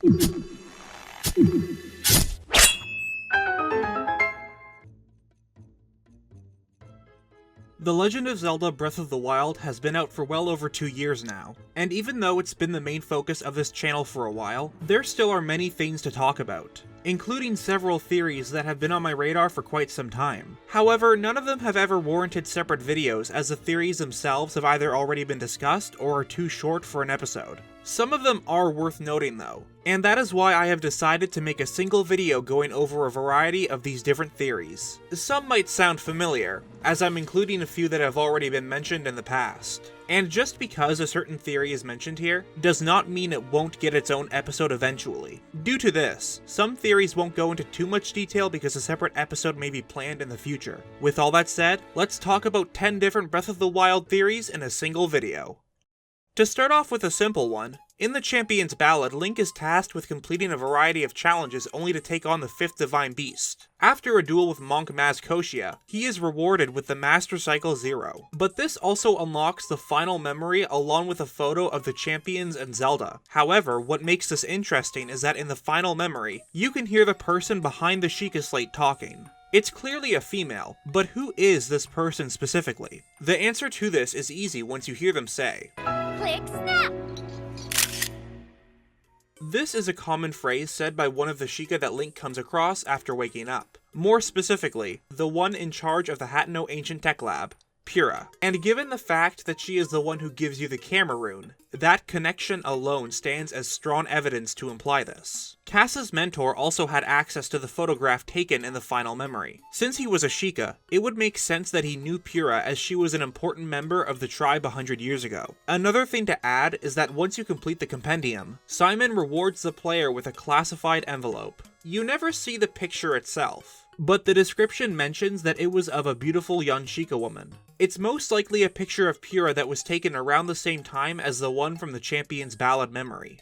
The Legend of Zelda Breath of the Wild has been out for well over 2 years now, and even though it's been the main focus of this channel for a while, there still are many things to talk about, including several theories that have been on my radar for quite some time. However, none of them have ever warranted separate videos, as the theories themselves have either already been discussed or are too short for an episode. Some of them are worth noting though, and that is why I have decided to make a single video going over a variety of these different theories. Some might sound familiar, as I'm including a few that have already been mentioned in the past. And just because a certain theory is mentioned here, does not mean it won't get its own episode eventually. Due to this, some theories won't go into too much detail because a separate episode may be planned in the future. With all that said, let's talk about 10 different Breath of the Wild theories in a single video. To start off with a simple one, in the Champion's Ballad, Link is tasked with completing a variety of challenges only to take on the 5th Divine Beast. After a duel with Monk Maz Koshia, he is rewarded with the Master Cycle 0. But this also unlocks the final memory along with a photo of the champions and Zelda. However, what makes this interesting is that in the final memory, you can hear the person behind the Sheikah slate talking. It's clearly a female, but who is this person specifically? The answer to this is easy once you hear them say, "Click snap!" This is a common phrase said by one of the Sheikah that Link comes across after waking up. More specifically, the one in charge of the Hateno Ancient Tech Lab, Purah. And given the fact that she is the one who gives you the camera rune, that connection alone stands as strong evidence to imply this. Cass's mentor also had access to the photograph taken in the final memory. Since he was a Sheikah, it would make sense that he knew Purah as she was an important member of the tribe 100 years ago. Another thing to add is that once you complete the compendium, Simon rewards the player with a classified envelope. You never see the picture itself, but the description mentions that it was of a beautiful young Sheikah woman. It's most likely a picture of Purah that was taken around the same time as the one from the Champion's Ballad memory.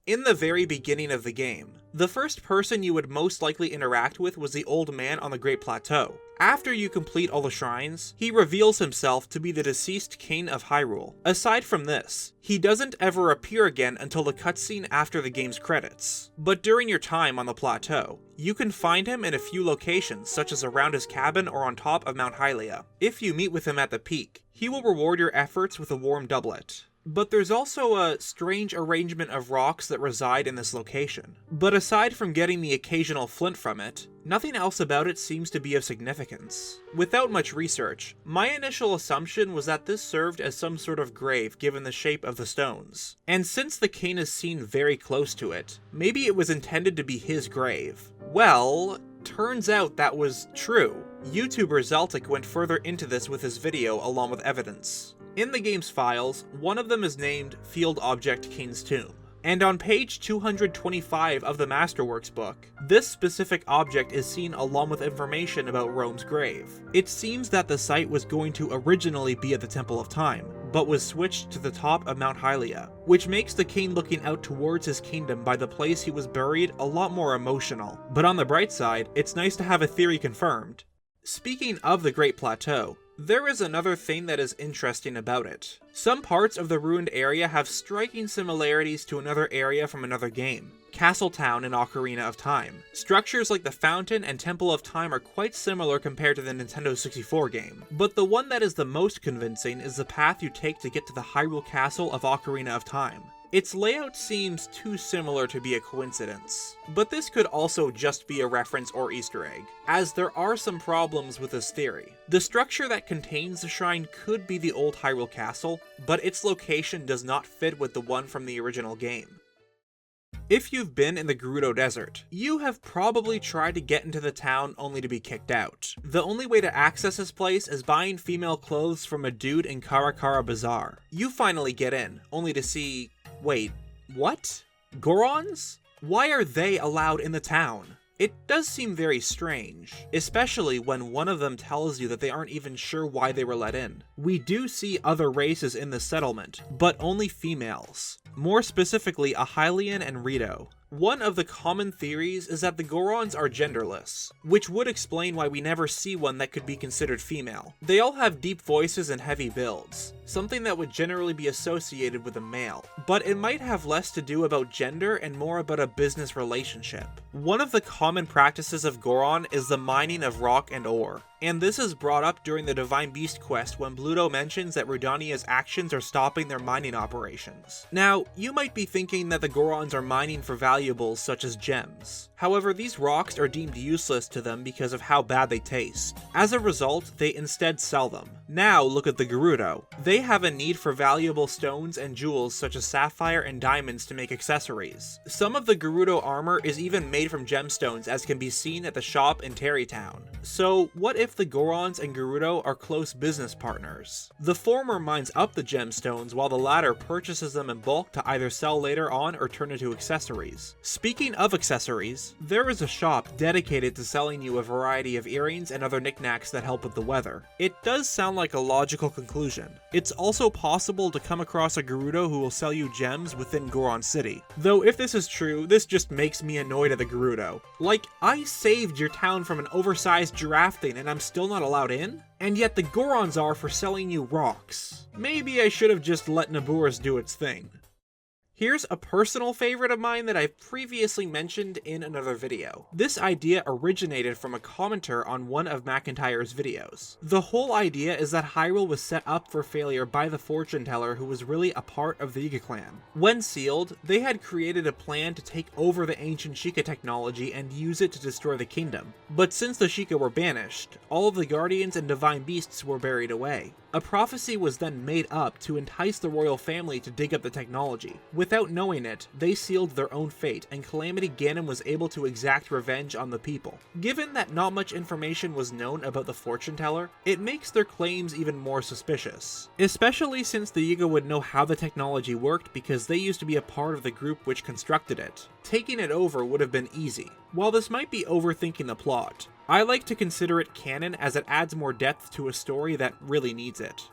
In the very beginning of the game, the first person you would most likely interact with was the old man on the Great Plateau. After you complete all the shrines, he reveals himself to be the deceased king of Hyrule. Aside from this, he doesn't ever appear again until the cutscene after the game's credits. But during your time on the plateau, you can find him in a few locations, such as around his cabin or on top of Mount Hylia. If you meet with him at the peak, he will reward your efforts with a warm doublet. But there's also a strange arrangement of rocks that reside in this location. But aside from getting the occasional flint from it, nothing else about it seems to be of significance. Without much research, my initial assumption was that this served as some sort of grave given the shape of the stones. And since the king is seen very close to it, maybe it was intended to be his grave. Well, turns out that was true. YouTuber Zeltik went further into this with his video along with evidence. In the game's files, one of them is named Field Object King's Tomb. And on page 225 of the Masterworks book, this specific object is seen along with information about Rome's grave. It seems that the site was going to originally be at the Temple of Time, but was switched to the top of Mount Hylia, which makes the king looking out towards his kingdom by the place he was buried a lot more emotional. But on the bright side, it's nice to have a theory confirmed. Speaking of the Great Plateau, there is another thing that is interesting about it. Some parts of the ruined area have striking similarities to another area from another game, Castletown in Ocarina of Time. Structures like the Fountain and Temple of Time are quite similar compared to the Nintendo 64 game, but the one that is the most convincing is the path you take to get to the Hyrule Castle of Ocarina of Time. Its layout seems too similar to be a coincidence, but this could also just be a reference or Easter egg, as there are some problems with this theory. The structure that contains the shrine could be the old Hyrule Castle, but its location does not fit with the one from the original game. If you've been in the Gerudo Desert, you have probably tried to get into the town only to be kicked out. The only way to access this place is buying female clothes from a dude in Karakara Bazaar. You finally get in, only to see... wait, what? Gorons? Why are they allowed in the town? It does seem very strange, especially when one of them tells you that they aren't even sure why they were let in. We do see other races in the settlement, but only females. more specifically a Hylian and Rito. One of the common theories is that the Gorons are genderless, which would explain why we never see one that could be considered female. They all have deep voices and heavy builds, something that would generally be associated with a male, but it might have less to do about gender and more about a business relationship. One of the common practices of Goron is the mining of rock and ore, and this is brought up during the Divine Beast quest when Bluto mentions that Rudania's actions are stopping their mining operations. Now, you might be thinking that the Gorons are mining for valuables such as gems. However, these rocks are deemed useless to them because of how bad they taste. As a result, they instead sell them. Now look at the Gerudo. They have a need for valuable stones and jewels such as sapphire and diamonds to make accessories. Some of the Gerudo armor is even made from gemstones, as can be seen at the shop in Terrytown. So what if the Gorons and Gerudo are close business partners? The former mines up the gemstones while the latter purchases them in bulk to either sell later on or turn into accessories. Speaking of accessories, there is a shop dedicated to selling you a variety of earrings and other knickknacks that help with the weather. It does sound like a logical conclusion. It's also possible to come across a Gerudo who will sell you gems within Goron City. Though if this is true, this just makes me annoyed at the Gerudo. Like, I saved your town from an oversized giraffe thing and I'm still not allowed in? And yet the Gorons are for selling you rocks. Maybe I should have just let Nabour's do its thing. Here's a personal favorite of mine that I've previously mentioned in another video. This idea originated from a commenter on one of Macintyre's videos. The whole idea is that Hyrule was set up for failure by the fortune teller who was really a part of the Yiga clan. When sealed, they had created a plan to take over the ancient Sheikah technology and use it to destroy the kingdom. But since the Sheikah were banished, all of the guardians and divine beasts were buried away. A prophecy was then made up to entice the royal family to dig up the technology. Without knowing it, they sealed their own fate, and Calamity Ganon was able to exact revenge on the people. Given that not much information was known about the fortune teller, it makes their claims even more suspicious. Especially since the Yiga would know how the technology worked because they used to be a part of the group which constructed it. Taking it over would have been easy. While this might be overthinking the plot, I like to consider it canon as it adds more depth to a story that really needs it.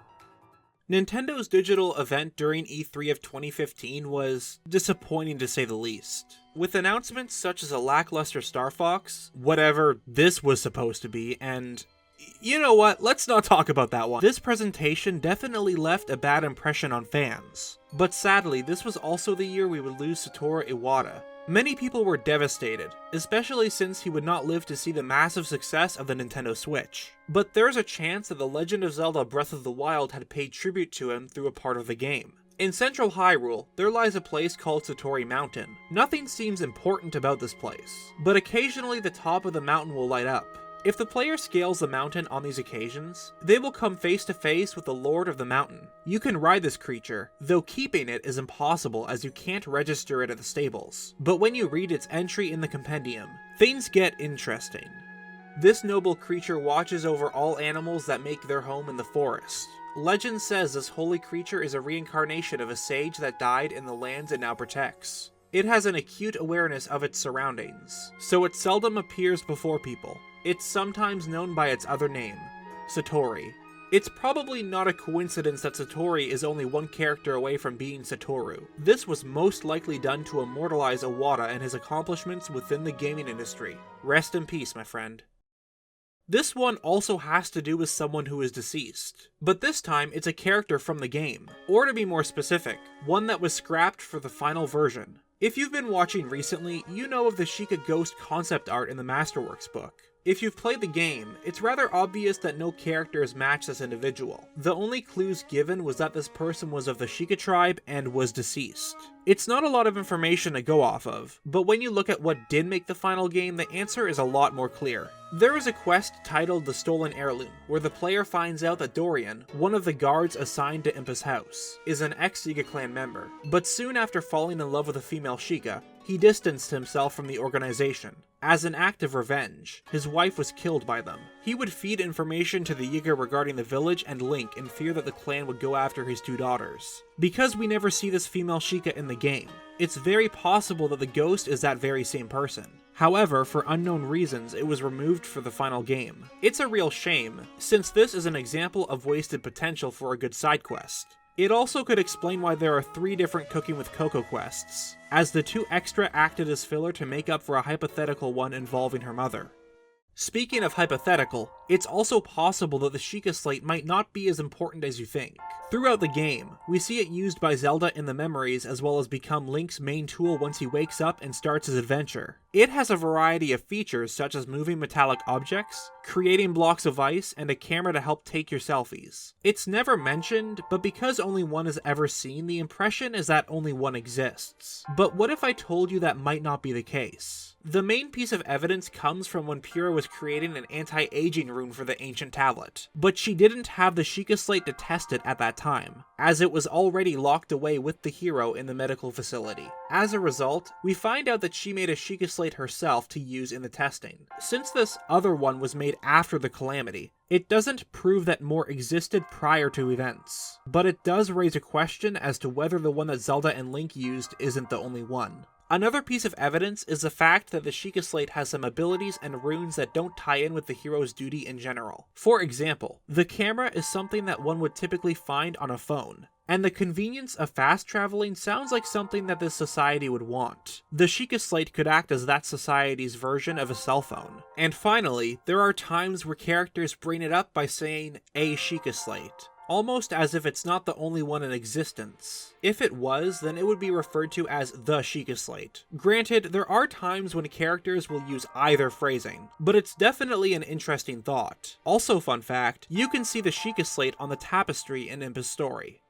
Nintendo's digital event during E3 of 2015 was disappointing to say the least. With announcements such as a lackluster Star Fox, whatever this was supposed to be, and you know what, let's not talk about that one. This presentation definitely left a bad impression on fans. But sadly, this was also the year we would lose Satoru Iwata. Many people were devastated, especially since he would not live to see the massive success of the Nintendo Switch. But there's a chance that The Legend of Zelda Breath of the Wild had paid tribute to him through a part of the game. In central Hyrule, there lies a place called Satori Mountain. Nothing seems important about this place, but occasionally the top of the mountain will light up. If the player scales the mountain on these occasions, they will come face to face with the Lord of the Mountain. You can ride this creature, though keeping it is impossible as you can't register it at the stables. But when you read its entry in the compendium, things get interesting. This noble creature watches over all animals that make their home in the forest. Legend says this holy creature is a reincarnation of a sage that died in the lands it now protects. It has an acute awareness of its surroundings, so it seldom appears before people. It's sometimes known by its other name, Satori. It's probably not a coincidence that Satori is only one character away from being Satoru. This was most likely done to immortalize Iwata and his accomplishments within the gaming industry. Rest in peace, my friend. This one also has to do with someone who is deceased, but this time it's a character from the game, or to be more specific, one that was scrapped for the final version. If you've been watching recently, you know of the Sheikah Ghost concept art in the Masterworks book. If you've played the game, it's rather obvious that no characters match this individual. The only clues given was that this person was of the Sheikah tribe and was deceased. It's not a lot of information to go off of, but when you look at what did make the final game, the answer is a lot more clear. There is a quest titled The Stolen Heirloom, where the player finds out that Dorian, one of the guards assigned to Impa's house, is an ex-Yiga clan member, but soon after falling in love with a female Sheikah, he distanced himself from the organization. As an act of revenge, his wife was killed by them. He would feed information to the Yiga regarding the village and Link in fear that the clan would go after his two daughters. Because we never see this female Sheikah in the game, it's very possible that the ghost is that very same person. However, for unknown reasons, it was removed for the final game. It's a real shame, since this is an example of wasted potential for a good side quest. It also could explain why there are 3 different Cooking with Cocoa quests, as the 2 extra acted as filler to make up for a hypothetical one involving her mother. Speaking of hypothetical, it's also possible that the Sheikah Slate might not be as important as you think. Throughout the game, we see it used by Zelda in the memories as well as become Link's main tool once he wakes up and starts his adventure. It has a variety of features such as moving metallic objects, creating blocks of ice, and a camera to help take your selfies. It's never mentioned, but because only one is ever seen, the impression is that only one exists. But what if I told you that might not be the case? The main piece of evidence comes from when Purah was creating an anti-aging rune for the ancient tablet, but she didn't have the Sheikah Slate to test it at that time, as it was already locked away with the hero in the medical facility. As a result, we find out that she made a Sheikah Slate herself to use in the testing. Since this other one was made after the calamity, it doesn't prove that more existed prior to events, but it does raise a question as to whether the one that Zelda and Link used isn't the only one. Another piece of evidence is the fact that the Sheikah Slate has some abilities and runes that don't tie in with the hero's duty in general. For example, the camera is something that one would typically find on a phone, and the convenience of fast traveling sounds like something that this society would want. The Sheikah Slate could act as that society's version of a cell phone. And finally, there are times where characters bring it up by saying a Sheikah Slate, almost as if it's not the only one in existence. If it was, then it would be referred to as the Sheikah Slate. Granted, there are times when characters will use either phrasing, but it's definitely an interesting thought. Also, fun fact, you can see the Sheikah Slate on the tapestry in Impi's story.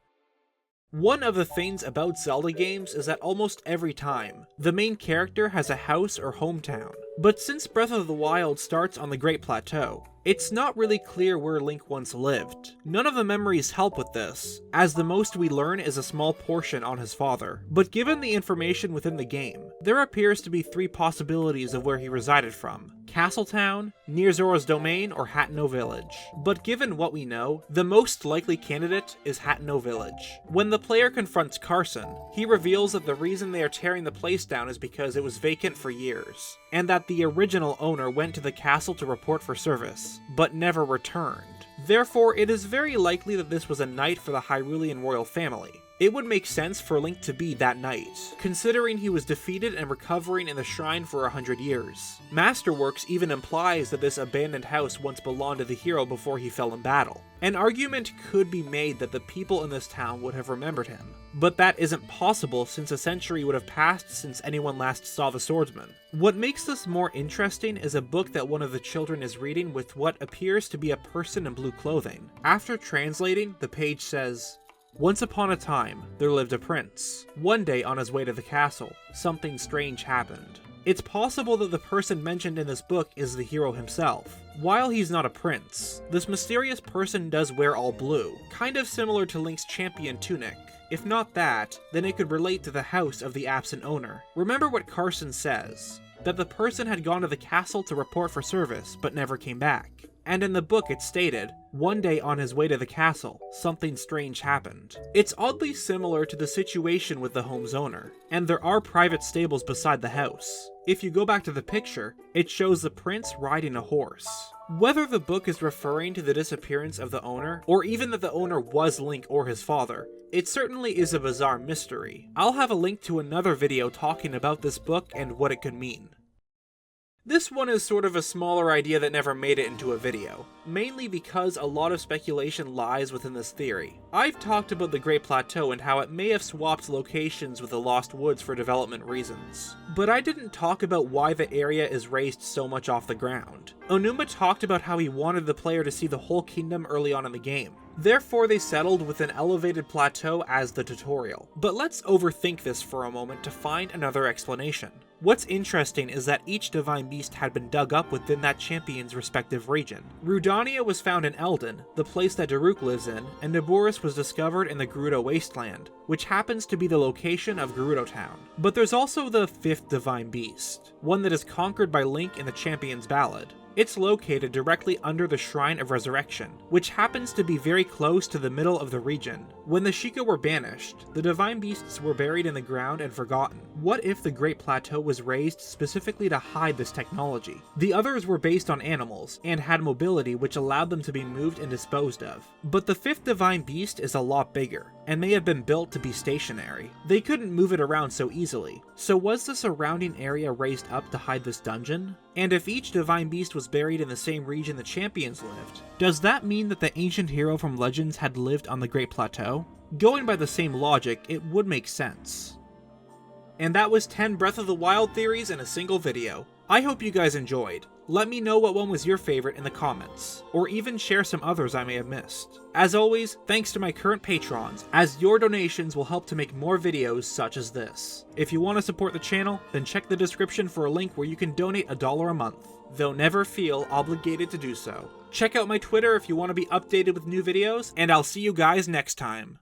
One of the things about Zelda games is that almost every time, the main character has a house or hometown. But since Breath of the Wild starts on the Great Plateau, it's not really clear where Link once lived. None of the memories help with this, as the most we learn is a small portion on his father. But given the information within the game, there appears to be 3 possibilities of where he resided from: Castletown, near Zora's Domain, or Hateno Village. But given what we know, the most likely candidate is Hateno Village. When the player confronts Carson, he reveals that the reason they are tearing the place down is because it was vacant for years, and that the original owner went to the castle to report for service, but never returned. Therefore, it is very likely that this was a knight for the Hyrulean royal family. It would make sense for Link to be that knight, considering he was defeated and recovering in the shrine for 100 years. Masterworks even implies that this abandoned house once belonged to the hero before he fell in battle. An argument could be made that the people in this town would have remembered him, but that isn't possible since a century would have passed since anyone last saw the swordsman. What makes this more interesting is a book that one of the children is reading with what appears to be a person in blue clothing. After translating, the page says, "Once upon a time, there lived a prince. One day on his way to the castle, something strange happened." It's possible that the person mentioned in this book is the hero himself. While he's not a prince, this mysterious person does wear all blue, kind of similar to Link's champion tunic. If not that, then it could relate to the house of the absent owner. Remember what Carson says, that the person had gone to the castle to report for service, but never came back. And in the book it stated, one day on his way to the castle, something strange happened. It's oddly similar to the situation with the home's owner, and there are private stables beside the house. If you go back to the picture, it shows the prince riding a horse. Whether the book is referring to the disappearance of the owner, or even that the owner was Link or his father, it certainly is a bizarre mystery. I'll have a link to another video talking about this book and what it could mean. This one is sort of a smaller idea that never made it into a video, mainly because a lot of speculation lies within this theory. I've talked about the Great Plateau and how it may have swapped locations with the Lost Woods for development reasons, but I didn't talk about why the area is raised so much off the ground. Onuma talked about how he wanted the player to see the whole kingdom early on in the game. Therefore, they settled with an elevated plateau as the tutorial. But let's overthink this for a moment to find another explanation. What's interesting is that each divine beast had been dug up within that champion's respective region. Rudania was found in Eldon, the place that Daruk lives in, and Naboris was discovered in the Gerudo wasteland, which happens to be the location of Gerudo Town. But there's also the 5th divine beast, one that is conquered by Link in the champion's Ballad. It's located directly under the Shrine of Resurrection, which happens to be very close to the middle of the region, When the Sheikah were banished, the divine beasts were buried in the ground and forgotten. What if the Great Plateau was raised specifically to hide this technology? The others were based on animals, and had mobility which allowed them to be moved and disposed of. But the 5th divine beast is a lot bigger, and may have been built to be stationary. They couldn't move it around so easily. So was the surrounding area raised up to hide this dungeon? And if each divine beast was buried in the same region the champions lived, does that mean that the ancient hero from Legends had lived on the Great Plateau? Going by the same logic, it would make sense. And that was 10 Breath of the Wild theories in a single video. I hope you guys enjoyed. Let me know what one was your favorite in the comments, or even share some others I may have missed. As always, thanks to my current patrons, as your donations will help to make more videos such as this. If you want to support the channel, then check the description for a link where you can donate $1 a month, though never feel obligated to do so. Check out my Twitter if you want to be updated with new videos, and I'll see you guys next time.